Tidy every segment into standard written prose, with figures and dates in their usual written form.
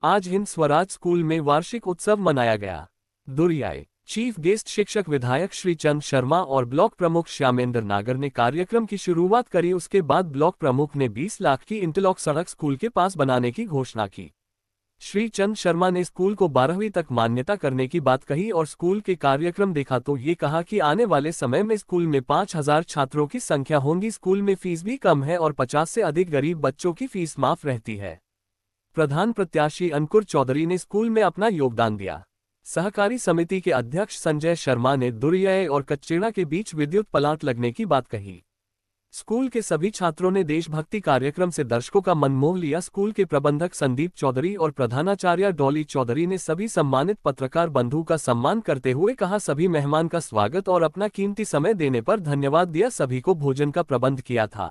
आज हिंद स्वराज स्कूल में वार्षिक उत्सव मनाया गया। दुरियाए चीफ गेस्ट शिक्षक विधायक श्री चंद शर्मा और ब्लॉक प्रमुख श्यामेंद्र नागर ने कार्यक्रम की शुरुआत करी। उसके बाद ब्लॉक प्रमुख ने 20 लाख की इंटरलॉक सड़क स्कूल के पास बनाने की घोषणा की। श्री चंद शर्मा ने स्कूल को 12वीं तक मान्यता करने की बात कही और स्कूल के कार्यक्रम देखा तो ये कहा कि आने वाले समय में स्कूल में 5000 छात्रों की संख्या होगी। स्कूल में फीस भी कम है और 50 से अधिक गरीब बच्चों की फीस माफ रहती है। प्रधान प्रत्याशी अंकुर चौधरी ने स्कूल में अपना योगदान दिया। सहकारी समिति के अध्यक्ष संजय शर्मा ने दुरियाए और कच्चेड़ा के बीच विद्युत प्लांट लगने की बात कही। स्कूल के सभी छात्रों ने देशभक्ति कार्यक्रम से दर्शकों का मन मोह लिया। स्कूल के प्रबंधक संदीप चौधरी और प्रधानाचार्य डॉली चौधरी ने सभी सम्मानित पत्रकार बंधु का सम्मान करते हुए कहा, सभी मेहमान का स्वागत और अपना कीमती समय देने पर धन्यवाद दिया। सभी को भोजन का प्रबंध किया था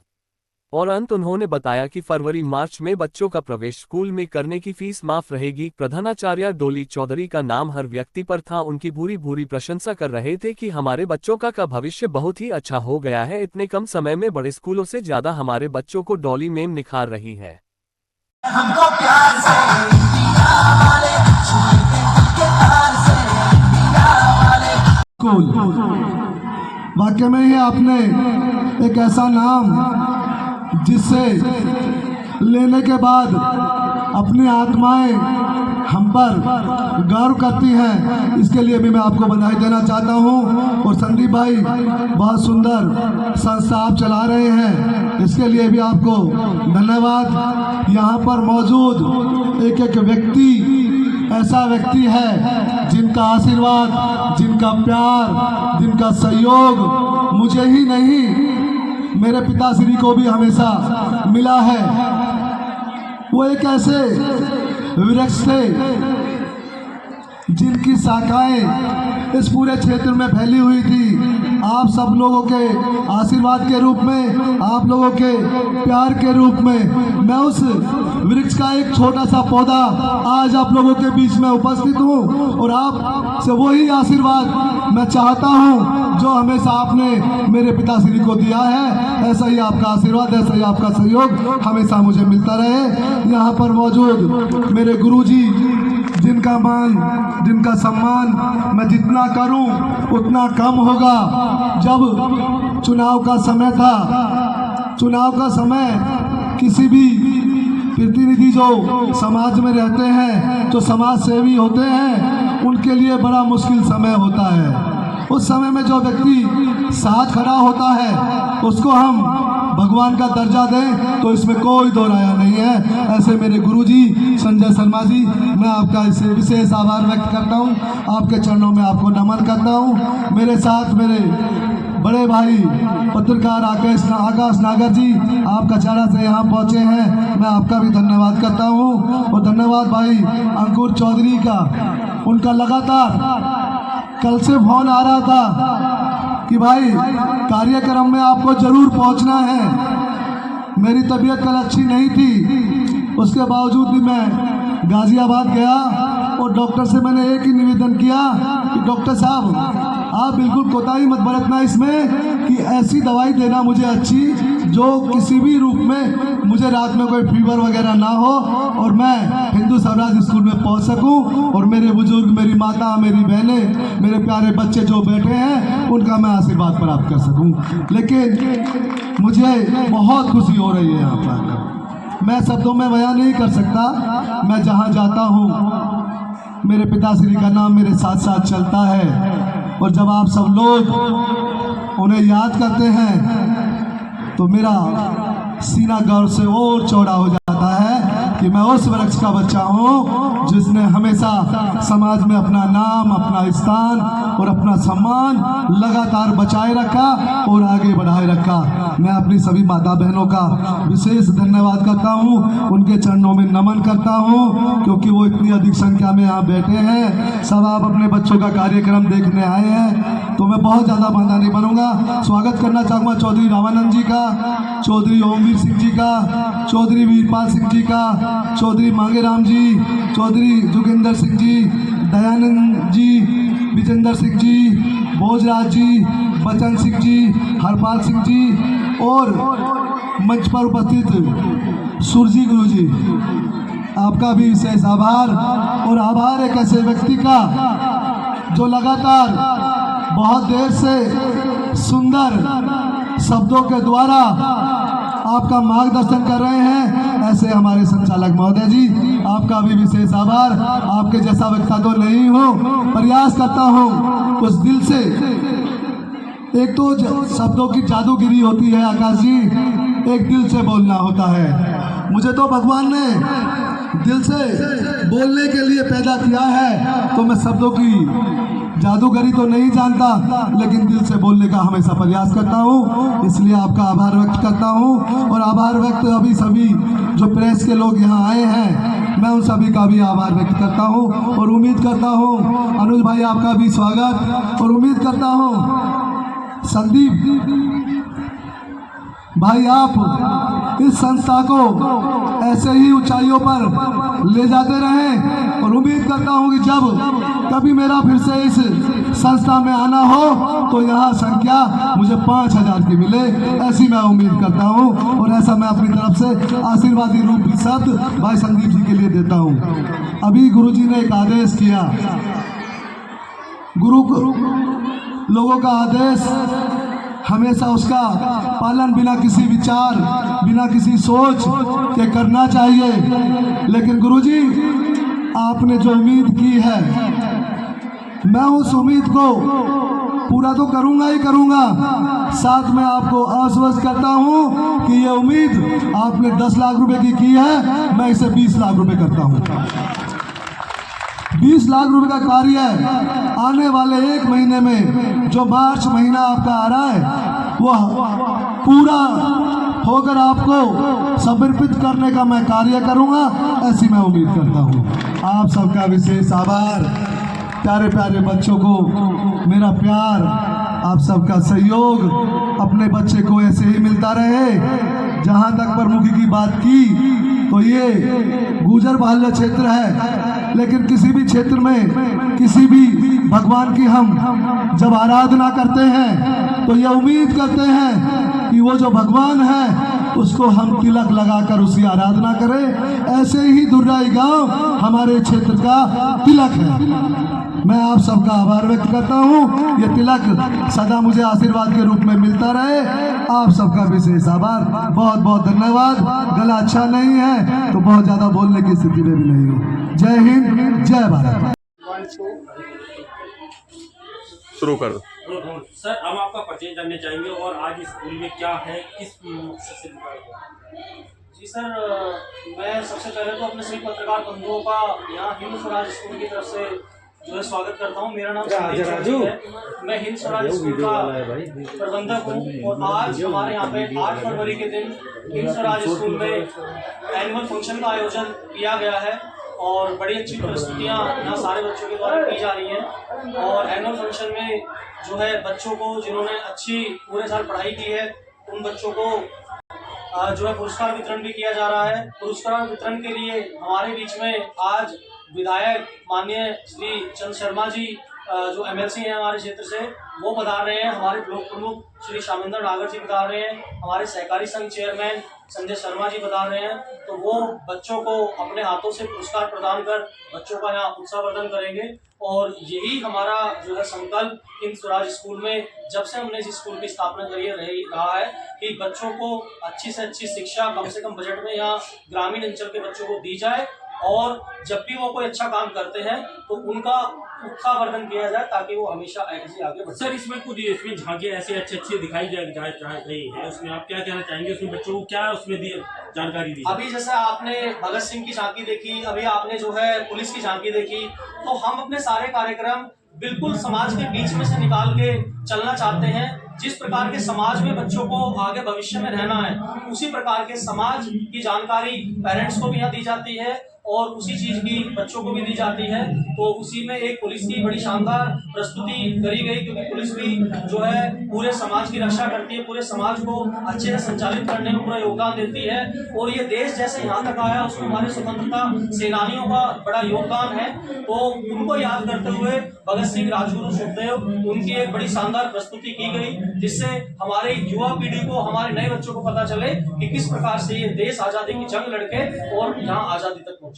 और अंत उन्होंने बताया कि फरवरी मार्च में बच्चों का प्रवेश स्कूल में करने की फीस माफ रहेगी। प्रधानाचार्य डोली चौधरी का नाम हर व्यक्ति पर था। उनकी भूरी प्रशंसा कर रहे थे कि हमारे बच्चों का भविष्य बहुत ही अच्छा हो गया है। इतने कम समय में बड़े स्कूलों से ज्यादा हमारे बच्चों को डॉली मैम निखार रही है। हमको प्यार से वाक्य में ही आपने एक ऐसा नाम जिससे लेने के बाद अपनी आत्माएं हम पर गर्व करती हैं, इसके लिए भी मैं आपको बधाई देना चाहता हूं। और संदीप भाई, बहुत सुंदर संस्था आप चला रहे हैं, इसके लिए भी आपको धन्यवाद। यहाँ पर मौजूद एक एक व्यक्ति ऐसा व्यक्ति है जिनका आशीर्वाद, जिनका प्यार, जिनका सहयोग मुझे ही नहीं मेरे पिताश्री को भी हमेशा मिला है। वो एक ऐसे वृक्ष थे जिनकी शाखाएं इस पूरे क्षेत्र में फैली हुई थी। आप सब लोगों के आशीर्वाद के रूप में, आप लोगों के प्यार के रूप में मैं उस वृक्ष का एक छोटा सा पौधा आज आप लोगों के बीच में उपस्थित हूँ और आप से वही आशीर्वाद मैं चाहता हूँ जो हमेशा आपने मेरे पिताश्री को दिया है। ऐसा ही आपका आशीर्वाद, ऐसा ही आपका सहयोग हमेशा मुझे मिलता रहे। यहाँ पर मौजूद मेरे गुरुजी, जिनका मान, जिनका सम्मान मैं जितना करूं उतना कम होगा। जब चुनाव का समय था, चुनाव का समय किसी भी प्रतिनिधि जो समाज में रहते हैं, जो समाज सेवी होते हैं, उनके लिए बड़ा मुश्किल समय होता है। उस समय में जो व्यक्ति साथ खड़ा होता है उसको हम भगवान का दर्जा दें तो इसमें कोई दो राय नहीं है। ऐसे मेरे गुरुजी संजय शर्मा जी, मैं आपका इससे विशेष आभार व्यक्त करता हूं, आपके चरणों में आपको नमन करता हूं। मेरे साथ मेरे बड़े भाई पत्रकार आकाश नागर जी, आप कचहरा से यहाँ पहुँचे हैं, मैं आपका भी धन्यवाद करता हूँ। और धन्यवाद भाई अंकुर चौधरी का, उनका लगातार कल से फोन आ रहा था कि भाई कार्यक्रम में आपको जरूर पहुंचना है। मेरी तबीयत कल अच्छी नहीं थी, उसके बावजूद भी मैं गाजियाबाद गया और डॉक्टर से मैंने एक ही निवेदन किया कि डॉक्टर साहब आप बिल्कुल कोताही मत बरतना इसमें कि ऐसी दवाई देना मुझे अच्छी जो किसी भी रूप में मुझे रात में कोई फीवर वगैरह ना हो और मैं हिंदू स्वराज स्कूल में पहुंच सकूं और मेरे बुजुर्ग, मेरी माता, मेरी बहनें, मेरे प्यारे बच्चे जो बैठे हैं उनका मैं आशीर्वाद प्राप्त कर सकूं। लेकिन मुझे बहुत खुशी हो रही है यहाँ पर, मैं शब्दों में बयान नहीं कर सकता। मैं जहाँ जाता हूँ मेरे पिताश्री का नाम मेरे साथ साथ चलता है और जब आप सब लोग उन्हें याद करते हैं तो मेरा सीना गर्व से और चौड़ा हो जाता है कि मैं उस वृक्ष का बच्चा हूँ जिसने हमेशा समाज में अपना नाम, अपना स्थान और अपना सम्मान लगातार बचाए रखा और आगे बढ़ाए रखा। मैं अपनी सभी माता बहनों का विशेष धन्यवाद करता हूँ, उनके चरणों में नमन करता हूँ, क्योंकि वो इतनी अधिक संख्या में यहाँ बैठे हैं। सब आप अपने बच्चों का कार्यक्रम देखने आए हैं, तो मैं बहुत ज़्यादा बांधा नहीं बनूंगा। स्वागत करना चाहूँगा चौधरी रामानंद जी का, चौधरी ओमवीर सिंह जी का, चौधरी वीरपाल सिंह जी का, चौधरी मांगेराम जी, चौधरी जोगिंदर सिंह जी, दयानंद जी, विजेंद्र सिंह जी, भोजराज जी, बचन सिंह जी, हरपाल सिंह जी और मंच पर उपस्थित सुरजी गुरु जी, आपका भी विशेष आभार। और आभार एक ऐसे व्यक्ति का जो लगातार बहुत देर से सुंदर शब्दों के द्वारा आपका मार्गदर्शन कर रहे हैं, ऐसे हमारे संचालक महोदय जी, आपका भी विशेष आभार। आपके जैसा व्यक्ति तो नहीं हो, प्रयास करता हूँ उस दिल से। एक तो शब्दों की जादूगिरी होती है आकाश जी, एक दिल से बोलना होता है। मुझे तो भगवान ने दिल से बोलने के लिए पैदा किया है, तो मैं शब्दों की जादूगरी तो नहीं जानता, लेकिन दिल से बोलने का हमेशा प्रयास करता हूँ। इसलिए आपका आभार व्यक्त करता हूँ। और आभार व्यक्त अभी सभी जो प्रेस के लोग यहाँ आए हैं, मैं उन सभी का भी आभार व्यक्त करता हूँ। और उम्मीद करता हूँ अनुज भाई आपका भी स्वागत, और उम्मीद करता हूँ संदीप भाई आप इस संस्था को ऐसे ही ऊंचाइयों पर ले जाते रहें। और उम्मीद करता हूं कि जब कभी मेरा फिर से इस संस्था में आना हो तो यहाँ संख्या मुझे 5000 की मिले, ऐसी मैं उम्मीद करता हूं। और ऐसा मैं अपनी तरफ से आशीर्वादी रूपी शब्द भाई संदीप जी के लिए देता हूं। अभी गुरुजी ने एक आदेश किया, गुरु लोगों का आदेश हमेशा उसका पालन बिना किसी विचार, बिना किसी सोच के करना चाहिए। लेकिन गुरुजी आपने जो उम्मीद की है, मैं उस उम्मीद को पूरा तो करूंगा ही करूंगा, साथ में आपको आश्वस्त करता हूं कि ये उम्मीद आपने 10 लाख रुपए की है, मैं इसे 20 लाख रुपए करता हूं। 20 लाख रुपए का कार्य आने वाले 1 महीने में, जो मार्च महीना आपका आ रहा है, वह पूरा होकर आपको समर्पित करने का मैं कार्य करूंगा, ऐसी मैं उम्मीद करता हूं। आप सबका विशेष आभार। प्यारे प्यारे बच्चों को मेरा प्यार, आप सबका सहयोग अपने बच्चे को ऐसे ही मिलता रहे। जहां तक प्रमुखी की बात की तो ये गुजर बाहुल्य क्षेत्र है, लेकिन किसी भी क्षेत्र में किसी भी भगवान की हम जब आराधना करते हैं तो ये उम्मीद करते हैं कि वो जो भगवान है उसको हम तिलक लगाकर उसकी आराधना करें। ऐसे ही दुर्राई गांव हमारे क्षेत्र का तिलक है। मैं आप सबका आभार व्यक्त करता हूँ। ये तिलक सदा मुझे आशीर्वाद के रूप में मिलता रहे। आप सबका विशेष आभार, बहुत बहुत धन्यवाद। गला अच्छा नहीं है तो बहुत ज्यादा बोलने की स्थिति में भी नहीं हूँ। जय हिंद, जय भारत। शुरू कर दो सर। हम आपका परिचय जानना चाहेंगे और आज स्कूल में क्या है, किस मकसद से दिखाया गया। जी सर, मैं सबसे पहले तो अपने सभी पत्रकार बंधुओं का यहाँ हिंद स्वराज स्कूल की तरफ से जो है स्वागत करता हूँ। मेरा नाम संदीप है, मैं हिंद स्वराज स्कूल का प्रबंधक हूँ। और आज हमारे यहाँ पे 8 फरवरी के दिन हिंद स्वराज स्कूल में एनुअल फंक्शन का आयोजन किया गया है और बड़ी अच्छी प्रस्तुतियाँ यहाँ सारे बच्चों के द्वारा की जा रही हैं। और एनुअल फंक्शन में जो है बच्चों को जिन्होंने अच्छी पूरे साल पढ़ाई की है उन बच्चों को जो है पुरस्कार वितरण भी किया जा रहा है। पुरस्कार वितरण के लिए हमारे बीच में आज विधायक माननीय श्री चंद शर्मा जी जो एमएलसी हैं हमारे क्षेत्र से, वो पधार रहे हैं। हमारे ब्लॉक प्रमुख श्री श्यामेंद्र नागर जी पधार रहे हैं। हमारे सहकारी संघ चेयरमैन संजय शर्मा जी पधार रहे हैं। तो वो बच्चों को अपने हाथों से पुरस्कार प्रदान कर बच्चों का यहाँ उत्साहवर्धन करेंगे। और यही हमारा जो है संकल्प हिंद स्वराज स्कूल में जब से हमने इस स्कूल की स्थापना करी रहा है कि बच्चों को अच्छी से अच्छी शिक्षा कम से कम बजट में यहाँ ग्रामीण अंचल के बच्चों को दी जाए। और जब भी वो कोई अच्छा काम करते हैं तो उनका उत्साहवर्धन किया जाए ताकि वो हमेशा ऐसे आगे बढ़े। सर, इसमें कुछ इसमें झांकियाँ ऐसे अच्छी दिखाई जा रही है, उसमें आप क्या कहना चाहेंगे? उसमें बच्चों को क्या उसमें जानकारी दी? अभी जैसे आपने भगत सिंह की झांकी देखी, अभी आपने जो है पुलिस की झांकी देखी, तो हम अपने सारे कार्यक्रम बिल्कुल समाज के बीच में से निकाल के चलना चाहते हैं। जिस प्रकार के समाज में बच्चों को आगे भविष्य में रहना है, उसी प्रकार के समाज की जानकारी पेरेंट्स को भी यहाँ दी जाती है और उसी चीज की बच्चों को भी दी जाती है। तो उसी में एक पुलिस की बड़ी शानदार प्रस्तुति करी गई, क्योंकि पुलिस भी जो है पूरे समाज की रक्षा करती है, पूरे समाज को अच्छे से संचालित करने में पूरा योगदान देती है। और ये देश जैसे यहाँ तक आया उसमें हमारे स्वतंत्रता सेनानियों का बड़ा योगदान है। तो उनको याद करते हुए भगत सिंह, राजगुरु, सुखदेव, उनकी एक बड़ी शानदार प्रस्तुति की गई, जिससे हमारे युवा पीढ़ी को, हमारे नए बच्चों को पता चले कि किस प्रकार से ये देश आजादी की जंग लड़के और यहाँ आजादी तक पहुंचा।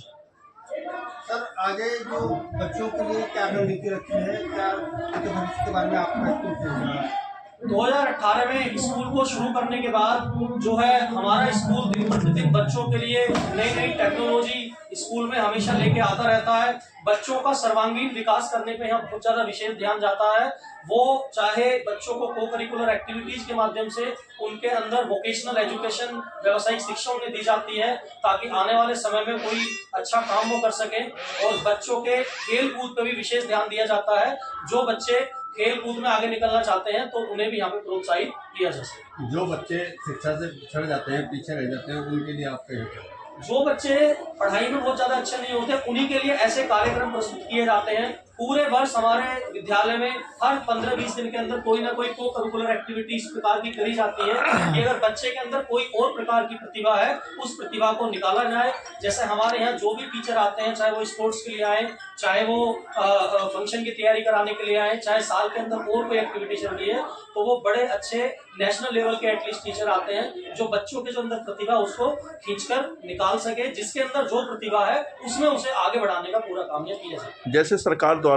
सर आगे जो बच्चों के लिए क्या रणनीति रखी है, क्या उनके भविष्य के बारे में आपका क्या सोचना है? 2018 में स्कूल को शुरू करने के बाद जो है हमारा स्कूल दिन प्रतिदिन बच्चों के लिए नई नई टेक्नोलॉजी स्कूल में हमेशा लेके आता रहता है। बच्चों का सर्वांगीण विकास करने पे यहाँ बहुत ज्यादा विशेष ध्यान जाता है। वो चाहे बच्चों को को करिकुलर एक्टिविटीज के माध्यम से उनके अंदर वोकेशनल एजुकेशन, व्यावसायिक शिक्षा उन्हें दी जाती है ताकि आने वाले समय में कोई अच्छा काम वो कर सके। और बच्चों के खेल कूद पर भी विशेष ध्यान दिया जाता है। जो बच्चे खेल कूद में आगे निकलना चाहते हैं तो उन्हें भी यहाँ पे प्रोत्साहित किया जा सके। जो बच्चे शिक्षा से पिछड़ जाते हैं, पीछे रह जाते हैं, उनके लिए आप क्या? जो बच्चे पढ़ाई में बहुत ज्यादा अच्छे नहीं होते उन्हीं के लिए ऐसे कार्यक्रम प्रस्तुत किए जाते हैं। पूरे वर्ष हमारे विद्यालय में हर 15-20 दिन के अंदर कोई ना कोई को करिकुलर एक्टिविटी इस प्रकार की करी जाती है कि अगर बच्चे के अंदर कोई और प्रकार की प्रतिभा है उस प्रतिभा को निकाला जाए। जैसे हमारे यहाँ जो भी टीचर आते हैं, चाहे वो स्पोर्ट्स के लिए आए, चाहे वो फंक्शन की तैयारी कराने के लिए आए, चाहे साल के अंदर और कोई एक्टिविटी चल रही है, तो वो बड़े अच्छे नेशनल लेवल के एटलीस्ट टीचर आते हैं जो बच्चों के जो अंदर प्रतिभा उसको खींचकर निकाल सके। जिसके अंदर जो प्रतिभा है उसमें उसे आगे बढ़ाने का पूरा काम यह किया जाए। जैसे सरकार द्वारा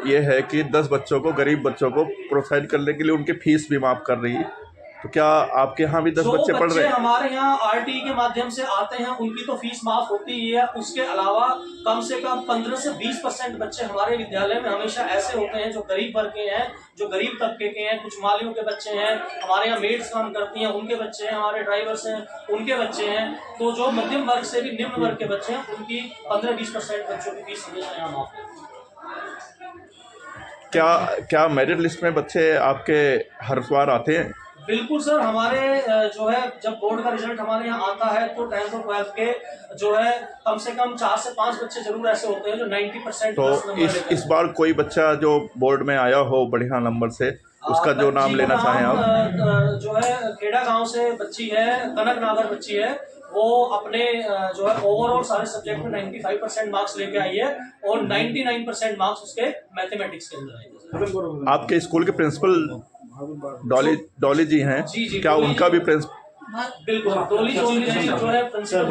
ये है कि 10 बच्चों को, गरीब बच्चों को प्रोत्साहित करने के लिए उनकी फीस भी माफ़ कर रही है, तो क्या आपके यहाँ भी 10 बच्चे पढ़ रहे हैं? हमारे यहाँ आरटी के माध्यम से आते हैं उनकी तो फीस माफ होती ही है। उसके अलावा कम से कम 15 से 20% बच्चे हमारे विद्यालय में हमेशा ऐसे होते हैं जो गरीब वर्ग के हैं, जो गरीब तबके के हैं। कुछ मालियों के बच्चे हैं, हमारे यहाँ मेड्स काम करती हैं उनके बच्चे हैं, हमारे ड्राइवर्स हैं उनके बच्चे हैं। तो जो मध्यम वर्ग से भी निम्न वर्ग के बच्चे हैं उनकी 15-20% बच्चों की फीस हमेशा यहाँ माफ होती है। क्या मेरिट लिस्ट में बच्चे आपके हर बार आते हैं? बिल्कुल सर, हमारे जो है जब बोर्ड का रिजल्ट हमारे यहाँ आता है तो 10th और 12th के जो है कम से कम 4 से 5 बच्चे जरूर ऐसे होते हैं जो 90% तो इस बार कोई बच्चा जो बोर्ड में आया हो बढ़िया नंबर से, उसका जो नाम लेना चाहें आप? जो है खेड़ा गांव से बच्ची है, कनक नागर बच्ची है, वो अपने जो है ओवरऑल सारे सब्जेक्ट में 95% मार्क्स लेके आई है और 99% मार्क्स उसके मैथमेटिक्स के अंदर आए। आपके स्कूल के प्रिंसिपल डॉली जी हैं, क्या उनका भी प्रिंसिपल? बिल्कुल, डॉली जो है प्रिंसिपल।